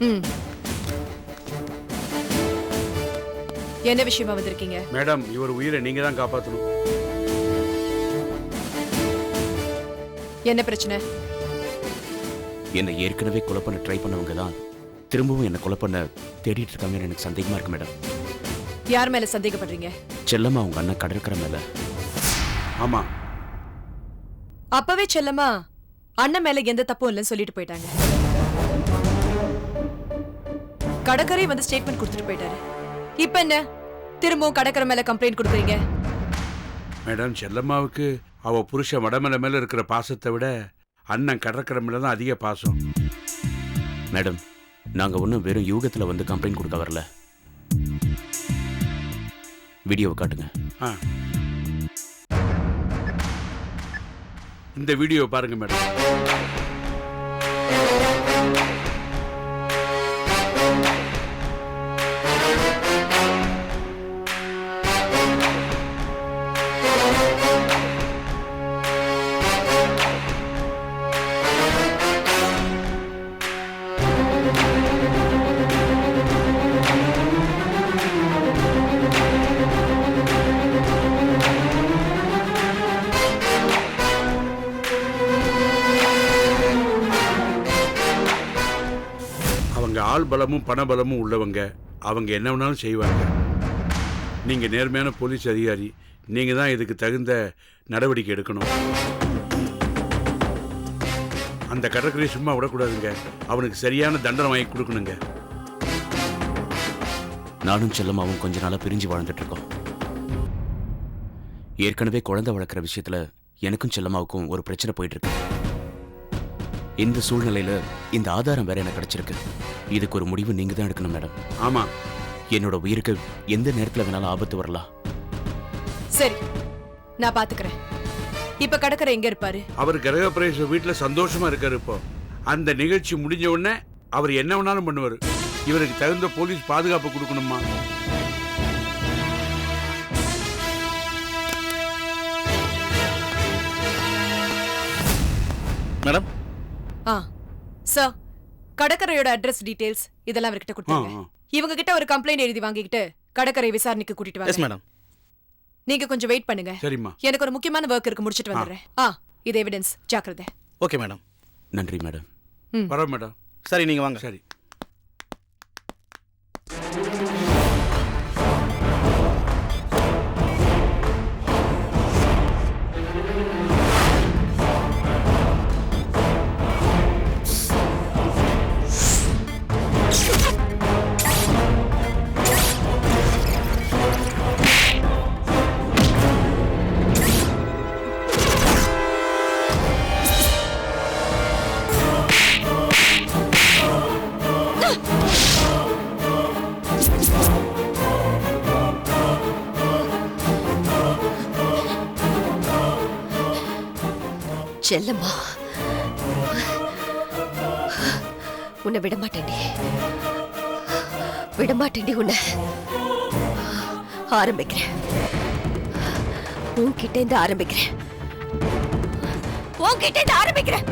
ம். என்ன விஷயமா வந்திருக்கீங்க? மேடம், இவர் உயிரை நீங்க தான் காப்பாற்றணும். என்ன பிரச்சனை? என்னை ஏற்கனவே கொலை பண்ண ட்ரை பண்ணவங்க தான் திரும்பவும் என்னை கொலை பண்ண தேடிட்டு இருக்காங்கன்னு எனக்கு சந்தேகமா இருக்கு மேடம். யார் மேல சந்தேகப்படுறீங்க? செல்லம்மா அவங்க அண்ணன் கடற்கரை மேல. ஆமா. அப்பவே செல்லம்மா அண்ணன் மேல எந்த தப்பும் இல்லைன்னு சொல்லிட்டு போயிட்டாங்க. கடற்கரை வந்து ஸ்டேட்மெண்ட் கொடுத்துட்டு போயிட்டாரு. இப்ப என்ன திரும்பவும் கடற்கரை மேல கம்ப்ளைண்ட் கொடுக்குறீங்க? மேடம், செல்லம்மாவுக்கு அவ புருஷன் வடமலை மேல இருக்கிற பாசத்தை விட அண்ணன் கடற்கரை மேல தான் அதிக பாசம். மேடம், நாங்க ஒன்றும் வெறும் யூகத்துல வந்து கம்ப்ளைண்ட் கொடுக்க வரல. வீடியோவை காட்டுங்க. இந்த வீடியோ பாருங்க மேடம். ஆள் பலமும் பணபலமும் உள்ளவங்க, அவங்க என்ன வேணாலும் செய்வாங்க. நீங்க நேர்மையான போலீஸ் அதிகாரி, நீங்க தான் இதுக்கு தகுந்த நடவடிக்கை எடுக்கணும். அந்த கடற்கரை சும்மா விடக்கூடாதுங்க. அவனுக்கு சரியான தண்டனை வாங்கி கொடுக்கணுங்க. நானும் செல்லம்மாவும் கொஞ்ச நாளா பிரிஞ்சு வாழ்ந்துட்டு இருக்கோம். ஏற்கனவே குழந்தை வளர்க்குற விஷயத்துல எனக்கும் செல்லம்மாவுக்கும் ஒரு பிரச்சனை போயிட்டு இருக்கு. இந்த சூழ்நிலையில இந்த ஆதாரம் வேற எனக்கு கிடைச்சிருக்கு. இதுக்கு ஒரு முடிவு நீங்க தான் எடுக்கணும் மேடம். ஆமா. என்னோட உயிருக்கு எந்த நேரத்துல வேணாலும் ஆபத்து வரலாம். சரி, நான் பாத்துக்கிறேன். இப்ப கடற்கரை எங்க இருப்பாரு? அவர் கிரகப்பிரவேச வீட்டுல சந்தோஷமா இருக்காரு. இப்போ அந்த நிகழ்ச்சி முடிஞ்ச உடனே அவர் என்ன வேணாலும் பண்ணுவாரு. இவருக்கு தகுந்த போலீஸ் பாதுகாப்பு கொடுக்கணுமா? மேடம். சார், கடற்கரையோட அட்ரஸ் டீடைல்ஸ் இதெல்லாம் அவர்கிட்ட கொடுத்தாங்க. இவங்க கிட்ட ஒரு கம்ப்ளைண்ட் எழுதி வாங்கிக்கிட்டு கடற்கரை விசாரணைக்கு கூட்டிட்டு வாங்க. Yes madam. நீங்க கொஞ்சம் வெயிட் பண்ணுங்க. சரிம்மா. எனக்கு ஒரு முக்கியமான வர்க் இருக்கு, முடிச்சிட்டு வந்துடுறேன். இது எவிடன்ஸ், ஜாக்கிரதை. Okay madam. நன்றி மேடம். வரோம் மேடம். சரி, நீங்க வாங்க. சரி. செல்லம்மா, உன்னை விடமாட்டேன்டி, விடமாட்டேன்டி. உன்னை ஆரம்பிக்கிறேன், உன்கிட்ட இருந்து ஆரம்பிக்கிறேன், உன்கிட்ட இருந்து ஆரம்பிக்கிறேன்.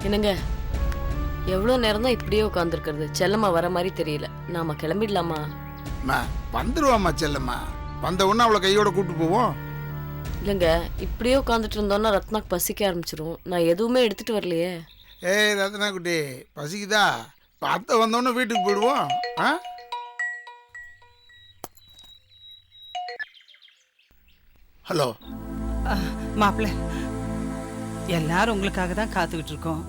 என்னங்க, எவ்வளோ நேரம் தான் இப்படியே உட்காந்துருக்கிறது? செல்லம்மா வர மாதிரி தெரியல. நாம கிளம்பிடலாமா? வந்துருவாமா செல்லம்மா. வந்த உடனே அவளை கையோட கூப்பிட்டு போவோம். இல்லைங்க, இப்படியே உட்காந்துட்டு இருந்தோன்னா ரத்னாக்கு பசிக்க ஆரம்பிச்சிரும். நான் எதுவுமே எடுத்துட்டு வரலையே. ஏய் ரத்னா குட்டி, பசிக்குதா? அத்தை வந்தோடனே வீட்டுக்கு போயிடுவோம். ஹலோ மாப்பிள்ள, எல்லாரும் உங்களுக்காக தான் காத்துக்கிட்டு இருக்கோம்.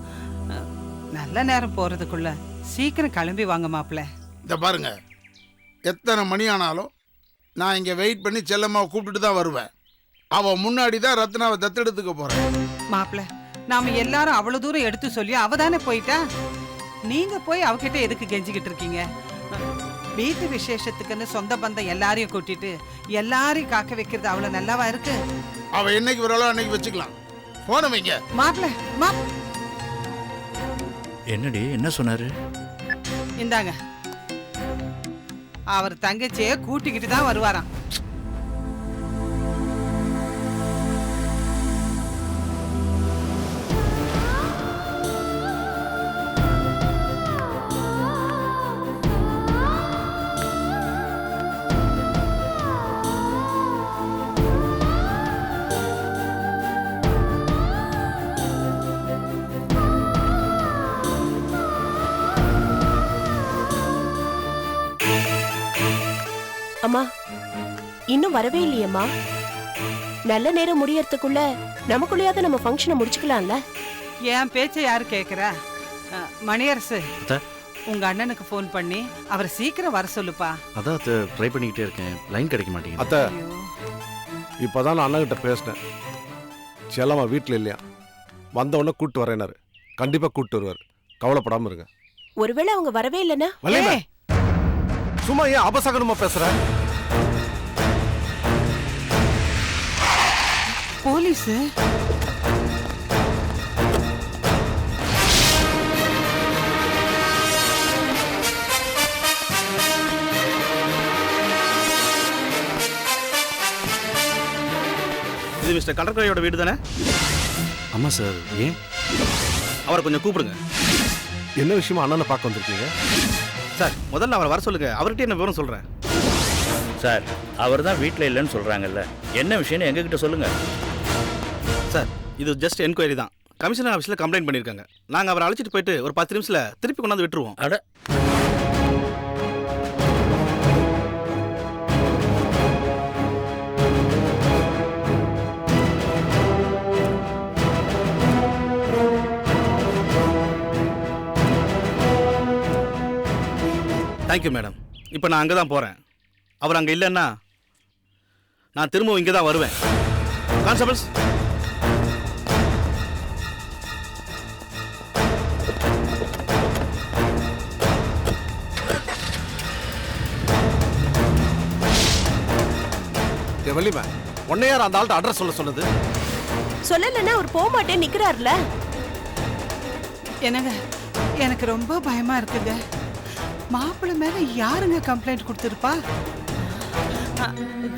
நல்ல நேரம் போறதுக்குள்ள சீக்கிரம் கிளம்பி வாங்க மாப்பிள்ள. இந்த பாருங்க, எத்தனை மணி ஆனாலும் நான் இங்கே வெயிட் பண்ணி செல்லம்மாவை கூப்பிட்டுட்டு தான் வருவேன். அவள் முன்னாடி தான் ரத்னாவை தத்தெடுத்துக்க போகிறேன். மாப்பிள்ள, நாம எல்லாரும் அவ்வளவு தூரம் எடுத்து சொல்லி அவ தானே போயிட்டா. நீங்க போய் அவகிட்ட எதுக்கு கெஞ்சிக்கிட்டு இருக்கீங்க? வீட்டு விசேஷத்துக்குன்னு சொந்த பந்தம் எல்லாரையும் கூட்டிட்டு எல்லாரையும் காக்க வைக்கிறது அவ்வளவு நல்லாவா இருக்கு? அவள் என்னைக்கு வராளோ அன்னைக்கு வச்சுக்கலாம். போன வைங்க. மாப்பிள்ள, என்னடி என்ன சொன்னாரு? இந்தாங்க, அவர் தங்கச்சியை கூட்டிக்கிட்டு தான் வருவாராம். அம்மா, இன்னும் வரவே இல்லையம்மா. நல்ல நேரம் முடியறதுக்குள்ள நமக்குள்ளேயாவது நம்ம ஃபங்க்ஷனை முடிச்சுக்கலாம்ல. என் பேச்சை யாரு கேக்குறா? மணியரசு, உங்க அண்ணனுக்கு ஃபோன் பண்ணி அவரை சீக்கிரம் வர சொல்லுப்பா. அதான் ட்ரை பண்ணிக்கிட்டே இருக்கேன், லைன் கிடைக்க மாட்டேங்குது. அத்தை, இப்போதான் நான் அண்ணன்கிட்ட பேசினேன். செல்லம்மா வீட்டில் இல்லையா, வந்தவொடனே கூப்பிட்டு வரேனாரு. கண்டிப்பாக கூப்பிட்டு வருவார், கவலைப்படாமல் இருங்க. ஒருவேளை அவங்க வரவே இல்லைன்னா? வலிமை, சும்மா ஏன் அபசகனமா பேசுற? போலீஸ் இது மிஸ்டர் கடற்கரையோட வீடு தானே? ஆமாம் சார். ஏன்? அவரை கொஞ்சம் கூப்பிடுங்க. என்ன விஷயமா அண்ணனை பார்க்க வந்திருக்கீங்க? சார், முதல்ல அவரை வர சொல்லுங்க. அவர்கிட்ட என்ன விவரம் சொல்கிறேன். சார், அவர் தான் வீட்டில் இல்லைன்னு சொல்கிறாங்கல்ல, என்ன விஷயம்னு எங்ககிட்ட சொல்லுங்கள். சார், இது ஜஸ்ட் என்கொயரி தான். கமிஷனர் ஆஃபீஸில் கம்ப்ளைண்ட் பண்ணியிருக்காங்க. நாங்கள் அவரை அழைச்சிட்டு போயிட்டு ஒரு 10 நிமிஷத்தில் திருப்பி கொண்டாந்து விட்டுருவோம். அட, தேங்க்யூ மேடம். இப்போ நான் அங்கே தான் போகிறேன். அவர் அங்கே இல்லைன்னா நான் திரும்பவும் இங்கே தான் வருவேன். கான்ஸ்டபிள்ஸ், வலிமை, உன்னை யார் அந்த ஆள்கிட்ட அட்ரஸ் சொல்ல சொன்னது? சொல்லலைன்னா அவர் போக மாட்டேன்னு நிக்கிறாருல. என்னங்க, எனக்கு ரொம்ப பயமா இருக்குங்க. மாப்பிள்ளை மேல யாருங்க கம்ப்ளைண்ட் கொடுத்திருப்பா?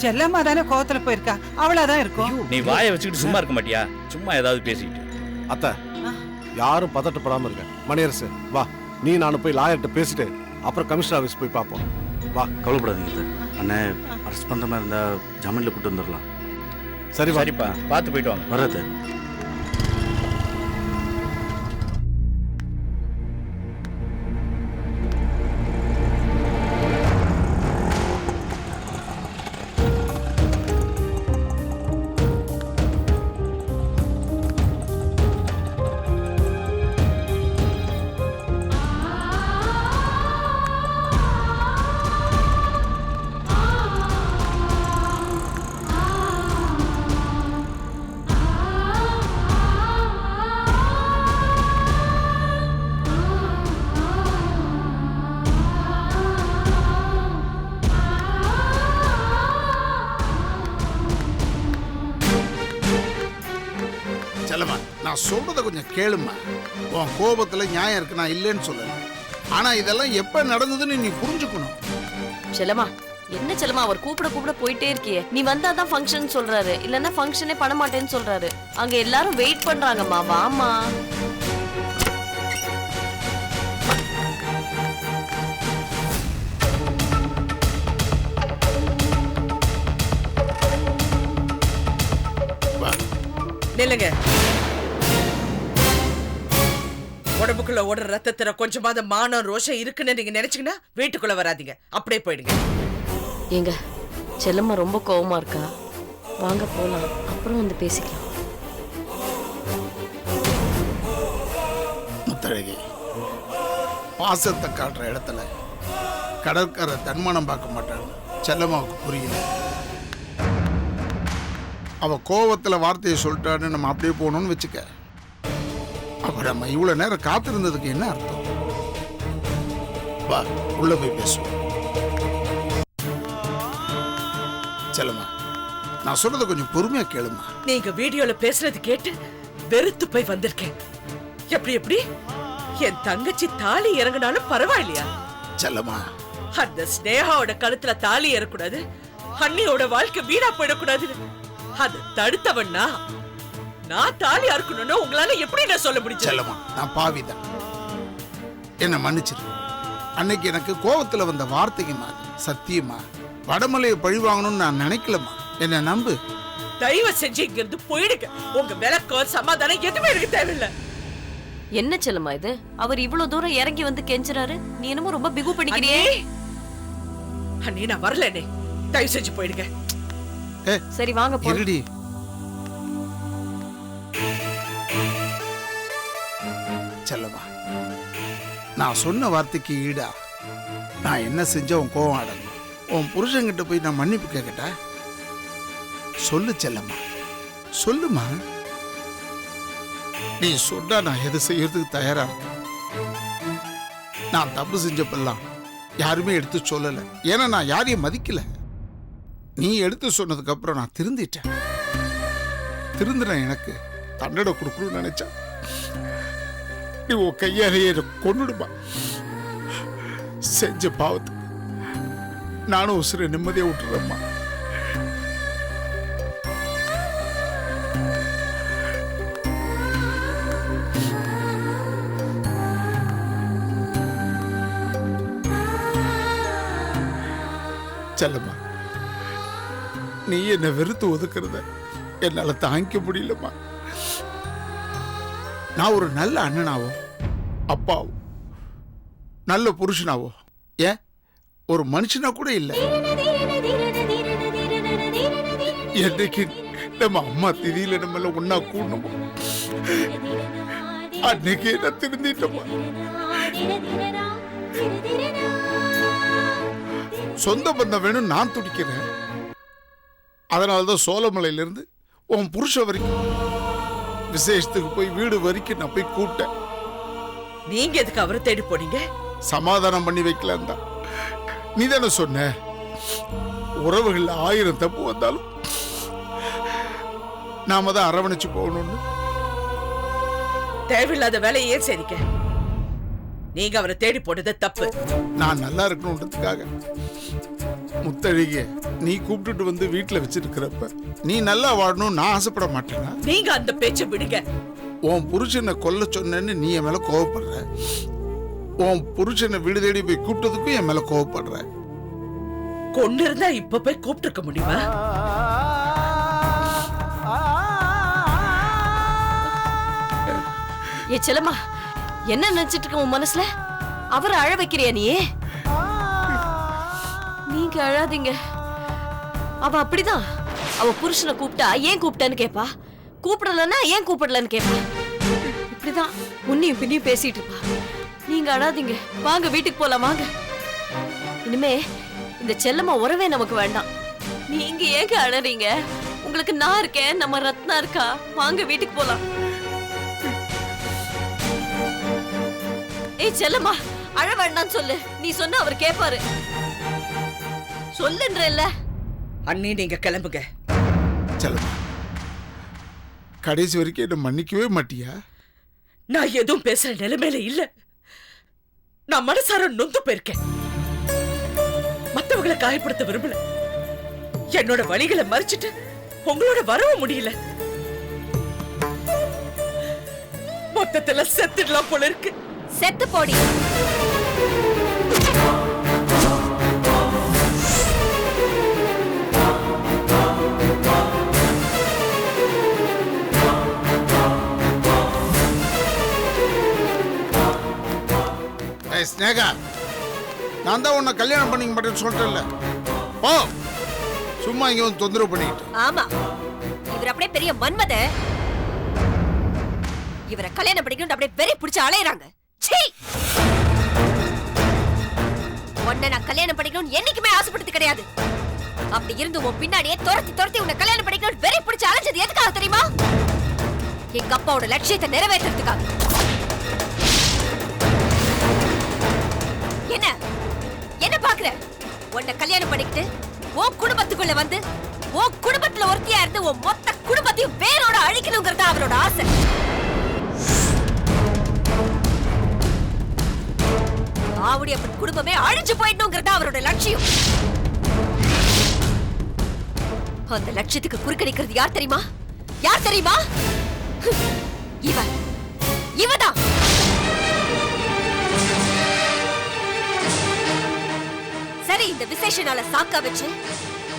செல்லம்மா தானே கோவத்துல போயிருக்கா, அவளாதான் இருக்கும். நீ வாயை வச்சுக்கிட்டு சும்மா இருக்க மாட்டியா? சும்மா ஏதாவது பேசிக்கிட்டு. அத்தை, யாரும் பதட்டப்படாமல் இருக்க. மணியரசு, வா, நீ நானும் போய் லாயர்கிட்ட பேசிட்டு அப்புறம் கமிஷனர் ஆஃபீஸ் போய் பார்ப்போம். வா. கவலைப்படாதீங்க சார். அண்ணன் அரெஸ்ட் பண்ணுற மாதிரி இருந்தால் ஜாமீனில் கூட்டு வந்துடலாம். சரி, சரிப்பா, பார்த்து போயிட்டு வாங்க. வராது. செல்லம்மா, நான் சொல்றத கொஞ்சம் கேளுமா. உன் கோபத்துல நியாயம் இருக்கு, நான் இல்லைன்னு சொல்லல. ஆனா இதெல்லாம் எப்ப நடந்ததுன்னு நீ புரிஞ்சுக்கணும். செல்லம்மா, என்ன செல்லம்மா, அவர் கூப்பிட போயிட்டே இருக்கியே. நீ வந்தாதான் ஃபங்க்ஷன் சொல்றாரு, இல்லன்னா ஃபங்க்ஷனே பண்ண மாட்டேன்னு சொல்றாரு. அங்க எல்லாரும் வெயிட் பண்றாங்கம்மா, வாமா. நில்லுங்க. உடம்புக்குள்ள ஓடுற ரத்தத்துல கொஞ்சமாவது மானம் ரோஷம் இருக்குன்னு நீங்க நினைச்சீங்கன்னா வீட்டுக்குள்ள வராதீங்க, அப்படியே போயிடுங்க. ஏங்க, செல்லம்மா ரொம்ப கோவமா இருக்கா, வாங்க போலாம், அப்புறம் வந்து பேசிக்கலாம். முத்தழகி, பாசத்தை காட்டுற இடத்துல கடற்கரை தன்மானம் பார்க்க மாட்டாங்க. செல்லம்மாவுக்கு புரியல. அவ கோவத்துல வார்த்தையை சொல்லிட்டான்னு நம்ம அப்படியே போகணும்னு வச்சுக்க. அப்ப நம்ம இவ்வளவு நேரம் காத்திருந்ததுக்கு என்ன அர்த்தம்? வா, உள்ள போய் பேசுவோம். செல்லம்மா, நான் சொல்றத கொஞ்சம் பொறுமையா கேளுமா. நீங்க வீடியோல பேசுறது கேட்டு வெறுத்து போய் வந்திருக்கேன். எப்படி என் தங்கச்சி தாலி இறங்கினாலும் பரவாயில்லையா? செல்லம்மா, அந்த ஸ்னேகாவோட கழுத்துல தாலி ஏறக்கூடாது, அண்ணியோட வாழ்க்கை வீணா போயிடக்கூடாது. அது தடுத்தவன்னா நான் தாலி அறுக்கணும்னு உங்களால எப்படி நான் சொல்ல முடியும்? செல்லம்மா, நான் பாவிதான், என்ன மன்னிச்சிரு. அன்னைக்கு எனக்கு கோவத்துல வந்த வார்த்தைக்கு மாதிரி சத்தியமா வடமலையை பழி வாங்கணும்னு நான் நினைக்கலம்மா. என்ன நம்பு. தயவு செஞ்சு இங்க இருந்து போயிடுங்க. உங்க விளக்கம் சமாதானம் எதுவுமே எனக்கு தேவையில்லை. என்ன செல்லம்மா இது? அவர் இவ்வளவு தூரம் இறங்கி வந்து கெஞ்சுறாரு, நீ என்னமோ ரொம்ப பிகு பண்ணிக்கிறியே. அண்ணே, நான் வரலனே, தயவு செஞ்சு போயிடுங்க. சரி வாங்க போடி. செல்லம்மா, நான் சொன்ன வார்த்தைக்கு ஈடா நான் என்ன செஞ்ச உன் கோவம் அடங்கும்? உன் புருஷன்கிட்ட போய் நான் மன்னிப்பு கேட்கட்டா? சொல்லு செல்லம்மா, சொல்லுமா. நீ சொன்னா நான் எது செய்யறதுக்கு தயாரா இருக்கேன். நான் தப்பு செஞ்சப்பெல்லாம் யாருமே எடுத்து சொல்லல, ஏன்னா நான் யாரையும் மதிக்கல. நீ எடுத்து சொன்னதுக்கு அப்புறம் நான் திருந்திட்டேன். திருந்தின எனக்கு தண்டனை கொடுக்கணும்னு நினைச்சா நீ உன் கையாலேயே கொன்னுடுமா. செஞ்ச பாவத்துக்கு நானும் உசுரை நிம்மதியா விட்டுறேம்மா. செல்லம்மா, நீ என்ன வெறுத்து ஒதுக்குறத என்னால தாங்கிக்க முடியலம்மா. நான் ஒரு நல்ல அண்ணனாவோ அப்பாவோ நல்ல புருஷனாவோ ஏன் ஒரு மனுஷனா கூட இல்லை. என்னைக்கு நம்ம அம்மா திதியில நம்மள ஒன்னா கூடணுமோ அன்னைக்கு என்ன திருந்திட்டோமா. சொந்த பந்தம் வேணும் நான் துடிக்கிறேன். அதனாலதான் சோழமலையிலிருந்து உன் புருஷ வரைக்கும் விசேஷத்துக்கு போய் வீடு வரைக்கும் நான் போய் கூப்பிட்டேன். நீங்க எதுக்கு அவரை தேடி போனீங்க? சமாதானம் பண்ணி வைக்கலாம் தான். நீ தானே சொன்ன உறவுகள் 1000 தப்பு வந்தாலும் நாம தான் அரவணைச்சு போகணும்னு. தேவையில்லாத வேலையை ஏன் செய்றீங்க? நீங்க அவரை தேடி போட்டது தப்பு. நான் நல்லா இருக்கணும்ன்றதுக்காக முத்தழகிய நீ கூப்பிட்டுட்டு வந்து வீட்டுல வச்சிருக்கிறப்ப நீ நல்லா வாழணும் நான் ஆசைப்பட மாட்டேனா? நீங்க அந்த பேச்சை விடுங்க. உன் புருஷனை கொல்ல சொன்னேன்னு நீ என் மேல கோவப்படுற. உன் புருஷனை வீடு தேடி போய் கூப்பிட்டதுக்கும் என் மேல கோவப்படுற. கொண்டு இருந்தா இப்ப போய் கூப்பிட்டு இருக்க முடியுமா? ஏ செல்லம்மா, என்ன நினைச்சிட்டு இருக்க உன் மனசுல? அவரை அழ வைக்கிறியா நீ? நீங்க அழாதீங்க. அவ அப்படிதான். அவ புருஷனை கூப்பிட்டா ஏன் கூப்பிட்டேன்னு கேப்பா, கூப்பிடலன்னா ஏன் கூப்பிடலன்னு கேப்பா. இப்படிதான் முன்னையும் பின்னையும் பேசிட்டு இருப்பா. நீங்க அழாதீங்க, வாங்க வீட்டுக்கு போலாம் வாங்க. இனிமே இந்த செல்லம்மா உறவே நமக்கு வேண்டாம். நீங்க ஏங்க அழறீங்க? உங்களுக்கு நான் இருக்கேன், நம்ம ரத்னா இருக்கா. வாங்க வீட்டுக்கு போலாம். ஏய் செல்லம்மா, அழ வேண்டாம் சொல்லு. நீ சொன்ன அவர் கேட்பாரு. சொல்லுன்றல்ல. அண்ணி நீங்க கிளம்புங்க. செல்லம்மா, கடைசி வரைக்கும் என்ன மன்னிக்கவே மாட்டியா? நான் எதுவும் பேசுற நிலைமையில இல்ல. நான் மனசார நொந்து போயிருக்கேன். மத்தவங்களை காயப்படுத்த விரும்பல. என்னோட வழிகளை மறைச்சிட்டு உங்களோட வரவும் முடியல. மொத்தத்துல செத்துடலாம் போல இருக்கு. செத்து போடி. ஸ்னேகா, நான் தான் உன்னை கல்யாணம் பண்ணிக்க மாட்டேன்னு சொல்லிட்டேன்ல. போ, சும்மா இங்க வந்து தொந்தரவு பண்ணிக்கிட்டு. ஆமா, இவர் அப்படியே பெரிய மன்மத. இவரை கல்யாணம் பண்ணிக்கணும் அப்படியே வெறி பிடிச்சு அலையறாங்க. சீ, உன்னை நான் கல்யாணம் பண்ணிக்கணும்னு என்னைக்குமே ஆசைப்பட்டது கிடையாது. அப்படி இருந்து உன் பின்னாடியே துரத்தி துரத்தி உன்னை கல்யாணம் பண்ணிக்கணும்னு வெறி பிடிச்சு அலைஞ்சது எதுக்காக தெரியுமா? எங்க அப்பாவோட லட்சியத்தை நிறைவேற்றுறதுக்காக. என்ன என்ன பாக்குற? உன்னை கல்யாணம் பண்ணிக்கிட்டு உன் குடும்பத்துக்குள்ள வந்து உன் குடும்பத்துல ஒருத்தியா இருந்து உன் மொத்த குடும்பத்தையும் வேரோட அழிக்கணுங்கிறதா அவரோட ஆசை. ஆவுடைய குடும்பமே அழிஞ்சு போயிடணுங்கிறதா அவரோட லட்சியம். அந்த லட்சியத்துக்கு குறுக்க நிக்கிறது யார் தெரியுமா? யார் தெரியுமா? இவதான். சரி, இந்த விசேஷ நாளை சாக்கா வச்சு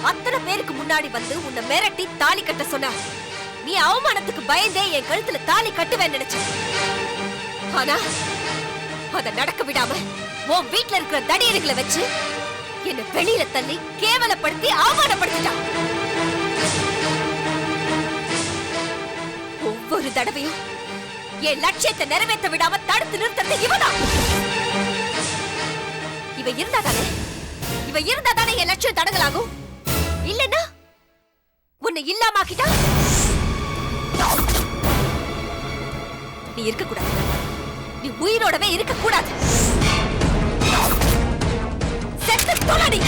அத்தனை பேருக்கு முன்னாடி வந்து உன்னை மிரட்டி தாலி கட்ட சொன்ன நீ அவமானத்துக்கு பயந்தே என் கழுத்துல தாலி கட்டுவேன்னு நினைச்ச. ஆனா அத நடக்க விடாம உன் வீட்டுல இருக்கிற தடியர்களை வச்சு என்ன வெளியில தள்ளி கேவலப்படுத்தி அவமானப்படுத்திட்டான். ஒவ்வொரு தடவையும் என் லட்சியத்தை நிறைவேற்ற விடாம தடுத்து நிறுத்தது இவதான். இவ இருந்தா தானே என் லட்சியம் தடங்கலாகும். இல்லன்னா உன்னை இல்லாமக்கிட்டா நீ இருக்க கூடாது. நீ உயிரோடவே இருக்க கூடாது. செத்து தொலைடி.